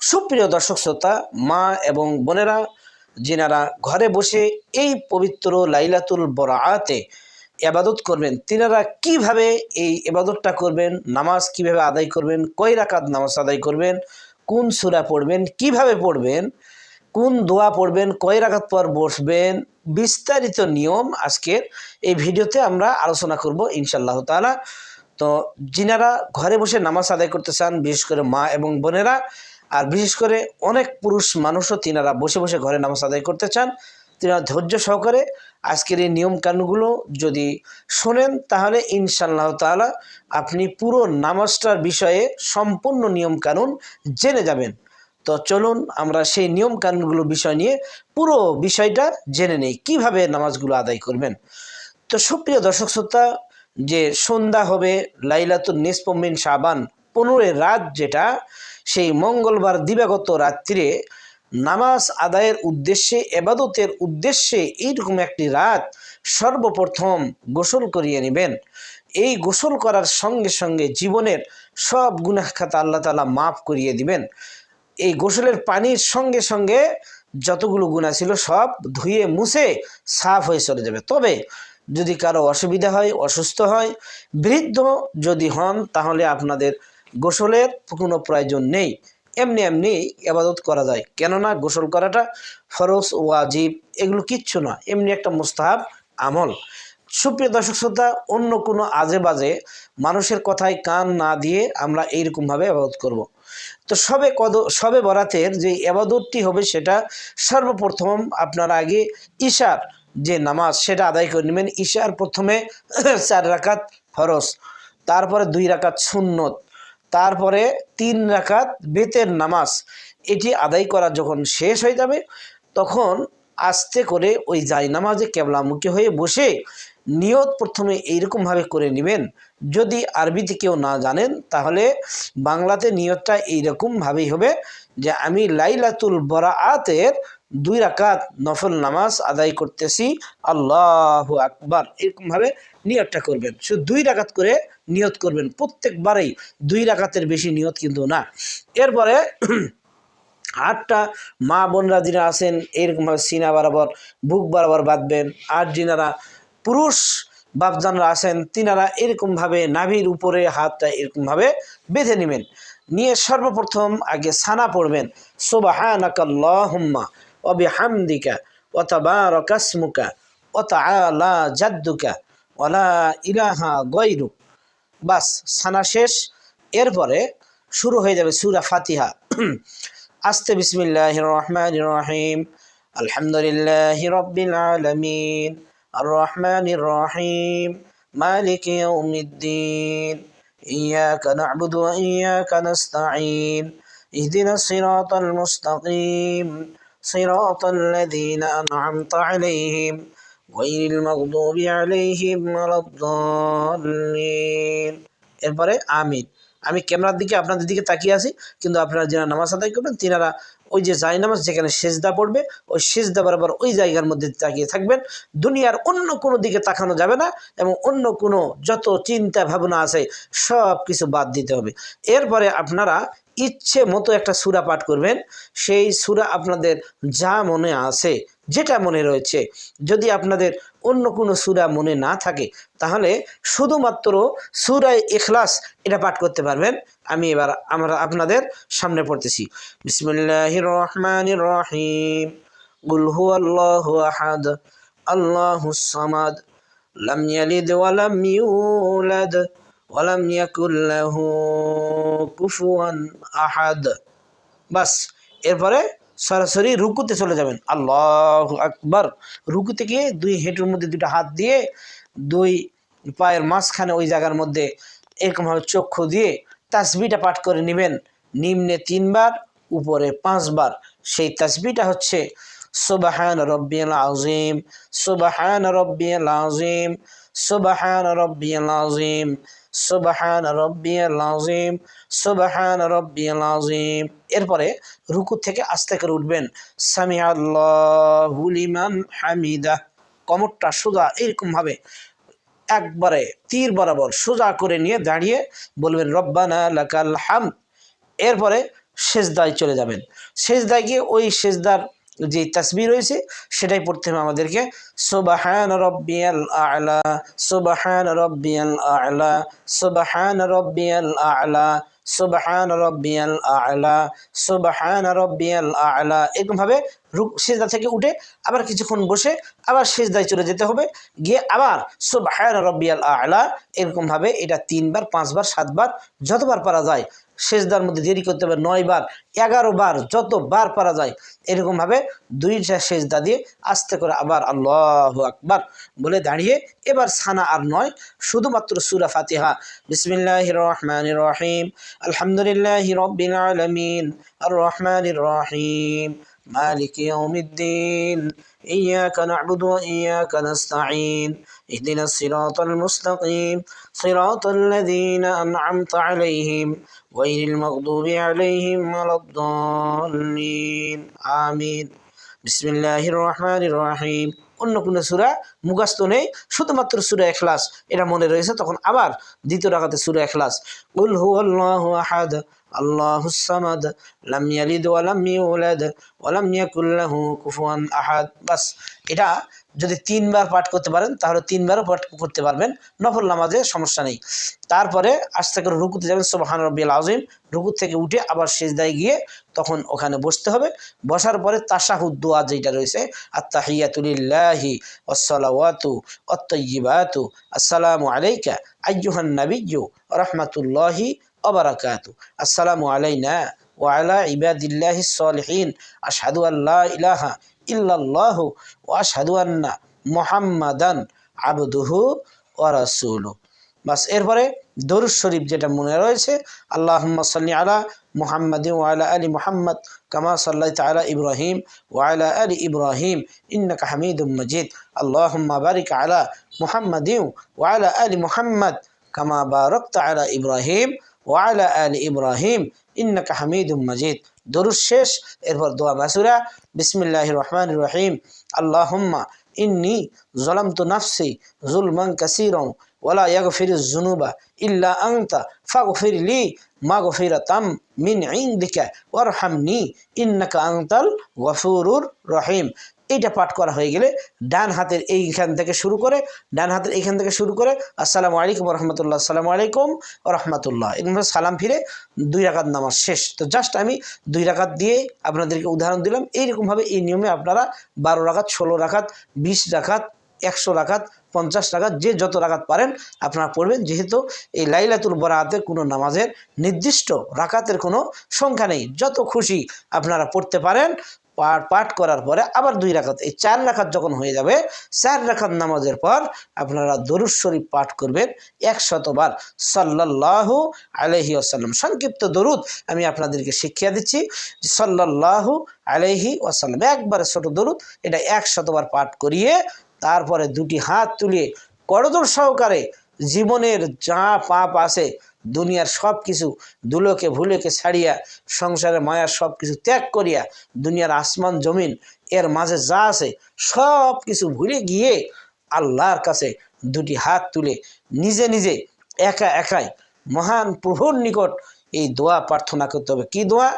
সুপ্রিয় দর্শক শ্রোতা, মা এবং বোনেরা, যিনারা ঘরে বসে এই পবিত্র লাইলাতুল বরাআতে ইবাদত করবেন, তিনারা কিভাবে এই ইবাদতটা করবেন, নামাজ কিভাবে আদায় করবেন, কয় রাকাত নামাজ আদায় করবেন, কোন সূরা পড়বেন, কিভাবে পড়বেন, কোন দোয়া পড়বেন, কয় রাকাত পর বসবেন, বিস্তারিত নিয়ম আজকের এই ভিডিওতে আমরা আলোচনা করব ইনশাআল্লাহ তাআলা। তো যিনারা ঘরে বসে নামাজ আদায় করতে চান, বিশেষ করে মা এবং বোনেরা, আর বিশেষ করে অনেক পুরুষ মানুষও তিনারা বসে বসে ঘরে নামাজ আদায় করতে চান, তিনারা ধৈর্য সহকারে আজকের এই নিয়মকানুনগুলো যদি শোনেন তাহলে ইনশাআল্লাহ তাআলা আপনি পুরো নামাজটার বিষয়ে সম্পূর্ণ নিয়মকানুন জেনে যাবেন। তো চলুন আমরা সেই নিয়মকানুনগুলো বিষয় নিয়ে পুরো বিষয়টা জেনে নেই, কিভাবে নামাজগুলো আদায় করবেন। তো সুপ্রিয় দর্শক শ্রোতা, যে সন্ধ্যা হবে লাইলাতুন নিসফ মিন শাবান, 15 রাত, যেটা সেই মঙ্গলবার দিবাগত রাত্রিরে নামাজ আদায়ের উদ্দেশ্যে, এবাদতের উদ্দেশ্যে এইরকম একটি রাত সর্বপ্রথম গোসল করিয়ে নেবেন। এই গোসল করার সঙ্গে সঙ্গে জীবনের সব গুনাহ খাতা আল্লাহ তাআলা মাফ করিয়ে দিবেন। এই গোসলের পানির সঙ্গে সঙ্গে যতগুলো গুনাহ ছিল সব ধুয়ে মুছে সাফ হয়ে চলে যাবে। তবে যদি কারো অসুবিধা হয়, অসুস্থ হয়, বৃদ্ধ যদি হন, তাহলে আপনাদের গোসলের কোনো প্রয়োজন নেই, এমনি এমনি ইবাদত করা যায়। কেননা গোসল করাটা ফরজ, ওয়াজিব এগুলো কিচ্ছু না, এমনি একটা মুস্তাহাব আমল। সুপ্রিয় দর্শক শ্রোতা, অন্য কোনো আজে বাজে মানুষের কথায় কান না দিয়ে আমরা এইরকমভাবে ইবাদত করব। তো সবে বরাতের যে ইবাদতটি হবে সেটা সর্বপ্রথম আপনারা আগে ইশার যে নামাজ সেটা আদায় করে নেবেন। ইশার প্রথমে 4 রাকাত ফরজ, তারপরে 2 রাকাত সুন্নত, তারপরে 3 রাকাত বেতের নামাজ। এটি আদায় করা যখন শেষ হয়ে যাবে তখন আস্তে করে ওই জায়নামাজে কেবলামুখী হয়ে বসে নিয়ত প্রথমে এইরকমভাবে করে নেবেন। যদি আরবিতে কেউ না জানেন তাহলে বাংলাতে নিয়তটা এইরকমভাবেই হবে যে আমি লাইলাতুল বরাআতের 2 রাকাত নফল নামাজ আদায় করতেছি, আল্লাহু আকবার, এরকমভাবে নিয়তটা করবেন। শুধু 2 রাকাত করে নিয়ত করবেন, প্রত্যেকবারেই 2 রাকাতের বেশি নিয়ত কিন্তু না। এরপরে হাতটা মা বোনরা যিনি আছেন এরকমভাবে সিনা বরাবর, বুক বরাবর বাঁধবেন। আর যিনারা পুরুষ বাপজানরা আছেন তিনারা এরকমভাবে নাভির উপরে হাতটা এরকমভাবে বেঁধে নেবেন। নিয়ে সর্বপ্রথম আগে সানা পড়বেন, সুবহানাকাল্লাহুম্মা ওয়া বিহামদিকা ওয়া তাবারাকা ইসমুকা ওয়া তাআলা জাদ্দুকা ওয়া লা ইলাহা গায়রুক। বাস, সানা শেষ। এরপরে শুরু হয়ে যাবে সূরা ফাতিহা। আস্তে বিসমিল্লাহির রহমানির রহিম, আলহামদুলিল্লাহি রাব্বিল আলামিন, আর রহমানির রহিম, মালিকি ইয়াউমিদ্দিন, ইয়াকা না'বুদু ওয়া ইয়াকা নাস্তাঈন, ইহদিনাস সিরাতাল মুস্তাকিম, সিরাতাল লাযীনা আন'আমতা আলাইহিম গায়রিল মাগদুবি আলাইহিম ওয়ালাদ-দাল্লিন। এরপরে আমিন। আমি ক্যামেরার দিকে আপনাদের দিকে তাকিয়ে আছি, কিন্তু আপনারা যারা নামাজ আদায় করবেন তিনারা ওই যে জায়নামাজ যেখানে সেজদা পড়বে ওই সেজদা বরাবর ওই জায়গার মধ্যে তাকিয়ে থাকবেন। দুনিয়ার অন্য কোনো দিকে তাকানো যাবে না, এবং অন্য কোনো যত চিন্তা ভাবনা আছে সব কিছু বাদ দিতে হবে। এরপরে আপনারা ইচ্ছে মতো একটা সূরা পাঠ করবেন। সেই সূরা আপনাদের যা মনে আছে, যেটা মনে রয়েছে, যদি আপনাদের অন্য কোনো সূরা মনে না থাকে তাহলে শুধুমাত্র সূরা ইখলাস এটা পাঠ করতে পারবেন। আমি এবার আপনাদের সামনে পড়তেছি। বিসমিল্লাহির রহমানির রহিম, কুল হুয়াল্লাহু আহাদ, আল্লাহুস সামাদ, লাম ইয়ালিদ ওয়া লাম ইউলাদ ওয়া লাম ইয়াকুল লাহু কুফুয়ান আহাদ। বাস, এরপরে সরাসরি রুকুতে চলে যাবেন। আল্লাহু আকবার। রুকু থেকে 2 হাঁটুর মধ্যে 2টা হাত দিয়ে 2 পায়ের মাঝখানে ওই জায়গার মধ্যে এরকমভাবে চক্ষু দিয়ে তাসবিহটা পাঠ করে নেবেন। নিম্নে 3 বার, উপরে 5 বার। সেই তাসবিহটা হচ্ছে সুবহান রাব্বিয়াল আযীম, সুবহান রাব্বিয়াল আযীম, সুবহান রাব্বিয়াল আযীম, সুবহান রাব্বিয়াল আযীম, সুবহান রাব্বিয়াল আযীম। এরপরে রুকু থেকে আস্তে করে উঠবেন, সামিআল্লাহু লিমান হামিদা। কোমরটা সোজা এরকমভাবে একবারে তীর বরাবর সোজা করে নিয়ে দাঁড়িয়ে বলবেন রব্বানা লাকাল হামদ। এরপরে সেজদায় চলে যাবেন। সেজদায় গিয়ে ওই সেজদার যে তাসবিহ রয়েছে সেটাই পড়তে হবে আমাদেরকে। সুবহান রাব্বিয়াল আ'লা, সুবহান রাব্বিয়াল আ'লা, সুবহান রাব্বিয়াল আ'লা, সুবহান রাব্বিয়াল আ'লা, সুবহান রাব্বিয়াল আ'লা। এরকমভাবে সেজদা থেকে উঠে আবার কিছুক্ষণ বসে আবার সেজদায় চলে যেতে হবে, গিয়ে আবার সুবহান রাব্বিয়াল আ'লা। এরকমভাবে এটা 3 বার 5 বার 7 বার যতবার পারা যায়, সেজদার মধ্যে দেরি করতে হবে 9 বার 11 বার যতবার পারা যায়, এরকমভাবে 2টা সেজদা দিয়ে আস্তে করে আবার আল্লাহু আকবার বলে দাঁড়িয়ে এবার সানা আর নয়, শুধুমাত্র সূরা ফাতিহা বিসমিল্লাহির রহমানির রহিম আলহামদুলিল্লাহি রাব্বিল আলামিন আর রহমানির রহিম মালিক ইয়াউমিদ্দিন ইয়্যাকা না'বুদু ওয়া ইয়্যাকা নাস্তাঈন ইহদিনাস সিরাতাল মুস্তাকিম সিরাতাল লাযীনা আন'আমতা আলাইহিম গায়রিল মাগদুবি আলাইহিম ওয়ালাদ-দাল্লিন আমিন। বিসমিল্লাহির রহমানির রহিম। অন্য কোনো সূরা মুখস্থ নেই, শুধুমাত্র সূরা ইখলাস এটা মনে রয়েছে, তখন আবার দ্বিতীয় রাকাতে সূরা ইখলাস কুল হুয়াল্লাহু আহাদ আল্লাহুস সামাদ লাম ইয়ালিদ ওয়া লাম ইউলাদ ওয়া লাম ইয়াকুল লাহু কুফুয়ান আহাদ। বাস এটা যদি 3 বার পাঠ করতে পারেন তাহলে 3 বারও পাঠ করতে পারবেন, নফল নামাজে সমস্যা নেই। তারপরে আস্তে করে রুকুতে যাবেন সুবহান রাব্বিয়াল আযীম, রুকু থেকে উঠে আবার সিজদায় গিয়ে তখন ওখানে বসতে হবে। বসার পরে তাশাহুদ দোয়া যেটা রয়েছে আত-তাহিয়াতু লিল্লাহি ওয়াস-সালাওয়াতু ওয়াত-তাইয়্যিবাতু আসসালামু আলাইকা আইয়ুহান নাবিয়্যু ওয়া রাহমাতুল্লাহি ওয়া বারাকাতুহু আসসালামু আলাইনা ওয়া আলা ইবাদিল্লাহিস সালিহিন আশহাদু আল্লা ইলাহা ইল্লাল্লাহু ওয়া আশহাদু আন্না মুহাম্মাদান আবদুহু ওয়া রাসূলুহু। বাস এরপরে দরুদ শরীফ যেটা মনে রয়েছে আল্লাহুম্মা সাল্লি আলা মুহাম্মাদিন ওয়া আলা আলি মুহাম্মাদ কামা সাল্লাইতা আলা ইব্রাহিম ওয়া আলা আলি ইব্রাহিম ইন্নাকা হামিদুম মাজিদ আল্লাহুম্মা বারিক আলা মুহাম্মাদিন ওয়া আলা আলি মুহাম্মাদ কামা বারাকতা আলা ইব্রাহিম ওয়া আলা আলি ইব্রাহিম ইন্নাকা হামিদুম মাজিদ। দরুদ শেষ, এরপর দোয়া মাসুরা বিসমিল্লাহির রহমানির রহিম আল্লাহুম্মা ইন্নী যালামতু নাফসি যুলমান কাসীরান ওয়ালা ইয়াগফিরুজ যুনুবা ইল্লা আনতা ফাগফিরলি মাগফিরাতাম মিন ইনদিকা ওয়ারহামনি ইন্নাকা আনতাল গফুরুর রহিম। এইটা পাঠ করা হয়ে গেলে ডান হাতের এইখান থেকে শুরু করে আসসালামু আলাইকুম ওয়া রাহমাতুল্লাহ, আসসালামু আলাইকুম ওয়া রাহমাতুল্লাহ, এরকম সালাম ফিরে 2 রাকাত নামাজ শেষ। তো জাস্ট আমি 2 রাকাত দিয়ে আপনাদেরকে উদাহরণ দিলাম। এইরকমভাবে এই নিয়মে আপনারা 12 রাকাত 16 রাকাত 20 রাকাত 100 রাকাত 50 রাকাত যে যত রাকাত পারেন আপনারা পড়বেন। যেহেতু এই লাইলাতুল বরাতে কোনো নামাজের নির্দিষ্ট রাকাতের কোনো সংখ্যা নেই, যত খুশি আপনারা পড়তে পারেন। পাঠ করার পরে আবার 2 রাকাত, এই 4 রাকাত যখন হয়ে যাবে 4 রাকাত নামাজের পর আপনারা দরুদ শরীফ পাঠ করবেন 100 বার সাল্লাল্লাহু আলাইহি ওয়াসাল্লাম। সংক্ষিপ্ত দরুদ আমি আপনাদেরকে শিখিয়ে দিচ্ছি, সাল্লাল্লাহু আলাইহি ওয়াসাল্লাম একবারে ছোট দরুদ, এটা 100 বার পাঠ করিয়ে তারপরে 2টি হাত তুলিয়ে করজোড় সহকারে জীবনের যা পাপ আছে দুনিয়ার সব কিছু দুলোকে ভুলেকে ছাড়িয়া সংসারের মায়ার সব কিছু ত্যাগ করিয়া দুনিয়ার আসমান জমিন এর মাঝে যা আছে সব কিছু ভুলে গিয়ে আল্লাহর কাছে 2টি হাত তুলে নিজে নিজে একা একাই মহান প্রভুর নিকট এই দোয়া প্রার্থনা করতে হবে। কি দোয়া?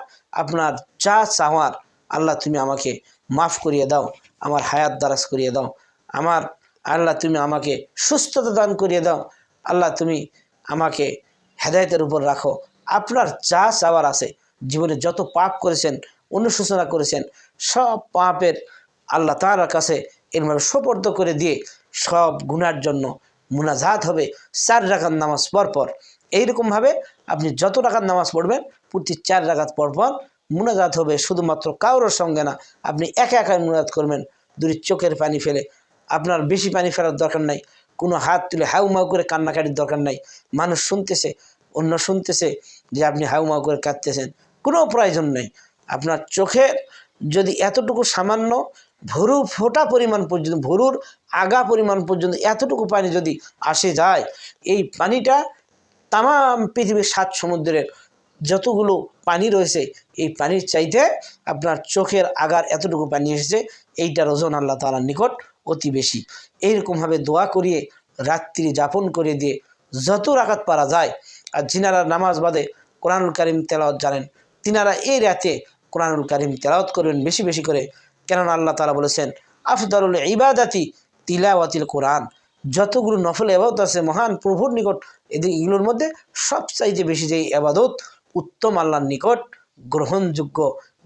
আপনার যা চাওয়ার, আল্লাহ তুমি আমাকে মাফ করিয়ে দাও, আমার হায়াত দারাজ করিয়ে দাও, আমার আল্লাহ তুমি আমাকে সুস্থতা দান করিয়ে দাও, আল্লাহ তুমি আমাকে হেদায়েতের উপর রাখো। আপনার যা চাওয়ার আছে, জীবনে যত পাপ করেছেন অনুশোচনা করেছেন সব পাপের আল্লাহ তাআলার কাছে এরভাবে সুপর্দ করে দিয়ে সব গুনার জন্য মুনাজাত হবে 4 রাকাত নামাজ পরপর। এইরকমভাবে আপনি যত রাকাত নামাজ পড়বেন প্রতি 4 রাকাত পরপর মুনাজাত হবে, শুধুমাত্র কারোর সঙ্গে না, আপনি একা একা মুনাজাত করবেন 2 চোখের পানি ফেলে। আপনার বেশি পানি ফেলার দরকার নাই, কোনো হাত তুলে হাউমাউ করে কান্নাকাটির দরকার নাই। মানুষ শুনতেছে, অন্য শুনতেছে যে আপনি হাউমাউ করে কাঁদতেছেন, কোনো প্রয়োজন নেই। আপনার চোখের যদি এতটুকু সামান্য ভরু ফোঁটা পরিমাণ পর্যন্ত, ভরুর আগা পরিমাণ পর্যন্ত এতটুকু পানি যদি আসে যায়, এই পানিটা তামাম পৃথিবীর 7 সমুদ্রের যতগুলো পানি রয়েছে এই পানির চাইতে আপনার চোখের আগার এতটুকু পানি এসেছে, এইটার ওজন আল্লাহ তাআলার নিকট অতি বেশি। এইরকমভাবে দোয়া করিয়ে রাত্রি যাপন করে দিয়ে যত রাকাত পারা যায়, আর যিনারা নামাজ বাদে কোরআনুল কারীম তেলাওয়াত জানেন তিনারা এই রাতে কোরআনুল কারীম তেলাওয়াত করবেন বেশি বেশি করে। কেননা আল্লাহ তাআলা বলেছেন আফদালুল ইবাদাতি তিলাওয়াতিল কোরআন, যতগুলো নফল ইবাদত আছে মহান প্রভুর নিকট এগুলোর মধ্যে সবচাইতে বেশি যে ইবাদত উত্তম আল্লাহর নিকট গ্রহণযোগ্য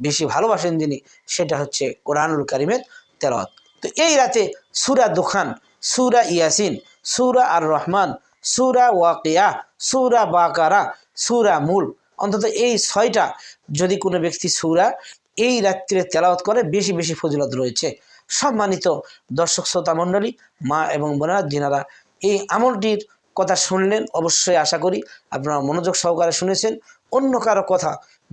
বেশি ভালোবাসেন যিনি, সেটা হচ্ছে কোরআনুল কারীমের তেলাওয়াত। তো এই রাতে সূরা দুখান, সূরা ইয়াসিন, সূরা আর রহমান, সূরা ওয়াকিয়া, সূরা বাকারা, সূরা মুল, অন্তত এই 6টা যদি কোনো ব্যক্তি সূরা এই রাত্রে তেলাওয়াত করে বেশি বেশি ফজিলত রয়েছে। সম্মানিত দর্শক শ্রোতা মণ্ডলী, মা এবং বোনেরা, যিনারা এই আমলটির কথা শুনলেন, অবশ্যই আশা করি আপনারা মনোযোগ সহকারে শুনেছেন। অন্য কারো কথা,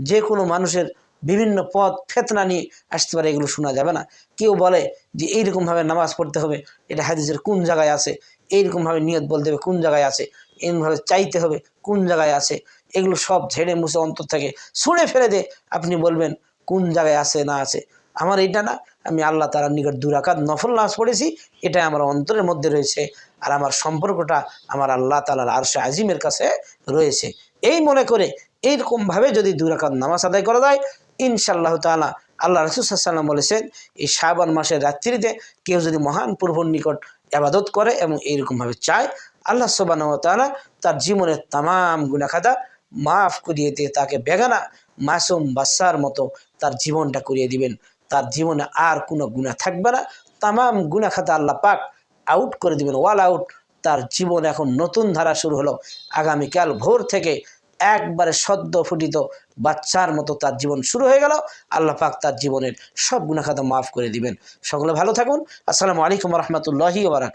যে কোনো মানুষের বিভিন্ন পথ ফেতনা নিয়ে আসতে পারে, এগুলো শোনা যাবে না। কেউ বলে যে এইরকমভাবে নামাজ পড়তে হবে, এটা হাদিসের কোন জায়গায় আছে, এইরকমভাবে নিয়ত বলতে হবে কোন জায়গায় আছে, এরকমভাবে চাইতে হবে কোন জায়গায় আছে, এগুলো সব ঝেড়ে মুছে অন্তর থেকে ছুঁড়ে ফেলে দে আপনি বলবেন কোন জায়গায় আছে না আছে। আমার এইটা না, আমি আল্লাহ তাআলার নিকট 2 রাকাত নফল নামাজ পড়েছি, এটা আমার অন্তরের মধ্যে রয়েছে, আর আমার সম্পর্কটা আমার আল্লাহ তাআলার আরশে আজিমের কাছে রয়েছে। এই মনে করে এইরকমভাবে যদি 2 রাকাত নামাজ আদায় করা যায়, ইনশাআল্লাহ তাআলা আল্লাহ রাসূল সাল্লাল্লাহু আলাইহি ওয়াসাল্লাম বলেছেন এই শাবান মাসের রাত্রিতে কেউ যদি মহান প্রভুর নিকট ইবাদত করে এবং এইরকমভাবে চায়, আল্লাহ সুবহানাহু ওয়া তাআলা তার জীবনের তামাম গুনাহ খাতা মাফ করিয়ে দিয়ে তাকে বেগানা মাসুম বাচ্চার মতো তার জীবনটা করিয়ে দিবেন। তার জীবনে আর কোনো গুনাহ থাকবে না, তামাম গুনাহ খাতা আল্লাহ পাক আউট করে দিবেন, ওয়াল আউট। তার জীবন এখন নতুন ধারা শুরু হলো। আগামীকাল ভোর থেকে একবারে সদ্য ফুটিত বাচ্চার মতো তার জীবন শুরু হয়ে গেল। আল্লাহ পাক তার জীবনের সব গুনাহ খাতা মাফ করে দিবেন। সকলে ভালো থাকুন। আসসালামু আলাইকুম ওয়া রাহমাতুল্লাহি ওয়া বারাকাতুহু।